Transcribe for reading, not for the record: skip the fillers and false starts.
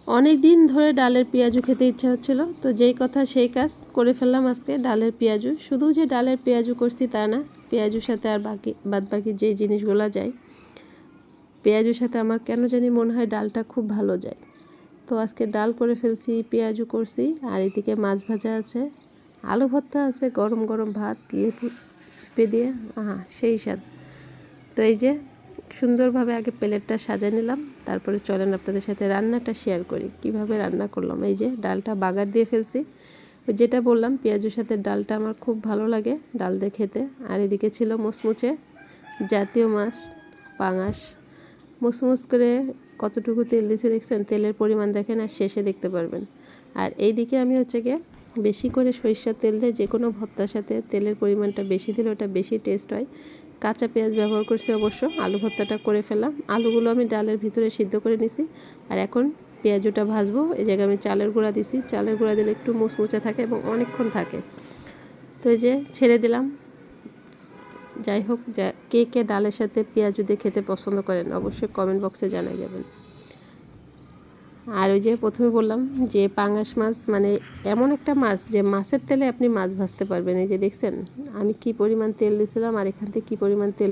অনেক দিন ধরে ডালের পেঁয়াজু খেতে ইচ্ছা হচ্ছিল, তো যেই কথা সেই কাজ করে ফেললাম আজকে ডালের পেঁয়াজু। শুধু যে ডালের পেঁয়াজু করছি তা না, পেঁয়াজুর সাথে আর বাকি যে জিনিসগুলো যায়, পেঁয়াজুর সাথে আমার কেন জানি মনে হয় ডালটা খুব ভালো যায়। তো আজকে ডাল করে ফেলছি, পেঁয়াজু করছি, আর এদিকে মাছ ভাজা আছে, আলু ভর্তা আছে, গরম গরম ভাত লেবু চিপে দিয়ে, সেই স্বাদ। তো এই যে সুন্দরভাবে আগে প্লেটটা সাজিয়ে নিলাম, তারপরে চলেন আপনাদের সাথে রান্নাটা শেয়ার করি কিভাবে রান্না করলাম। এই যে ডালটা বাগার দিয়ে ফেলছি, ওই যেটা বললাম পেঁয়াজের সাথে ডালটা আমার খুব ভালো লাগে ডাল দিয়ে খেতে। আর এদিকে ছিল মুচমুচে জাতীয় মাছ পাঙাশ, মুচমুচ করে কতটুকু তেল দিয়েছে দেখছেন, তেলের পরিমাণ দেখেন আর শেষে দেখতে পারবেন। আর এইদিকে আমি হচ্ছে গিয়ে বেশি করে সরিষার তেল দিয়ে যে কোনো ভর্তার সাথে তেলের পরিমাণটা বেশি দিলে ওটা বেশি টেস্ট হয়। কাঁচা পেঁয়াজ ব্যবহার করছি অবশ্য। আলু ভর্তাটা করে ফেললাম, আলুগুলো আমি ডালের ভিতরে সিদ্ধ করে নিছি। আর এখন পেঁয়াজুটা ভাজবো। এই জায়গায় আমি চালের গুঁড়া দিছি, চালের গুঁড়া দিলে একটু মুচমুচে থাকে এবং অনেকক্ষণ থাকে। তো এই যে ছেড়ে দিলাম। যাই হোক, কে কে ডালের সাথে পেঁয়াজু দিয়ে খেতে পছন্দ করেন অবশ্যই কমেন্ট বক্সে জানাই যাবেন। আর ওই যে প্রথমে বললাম যে পাঙাশ মাছ মানে এমন একটা মাছ যে মাছের তেলে আপনি মাছ ভাজতে পারবেন। এই যে দেখছেন আমি কি পরিমাণ তেল দিয়েছিলাম আর এখান থেকে কী পরিমাণ তেল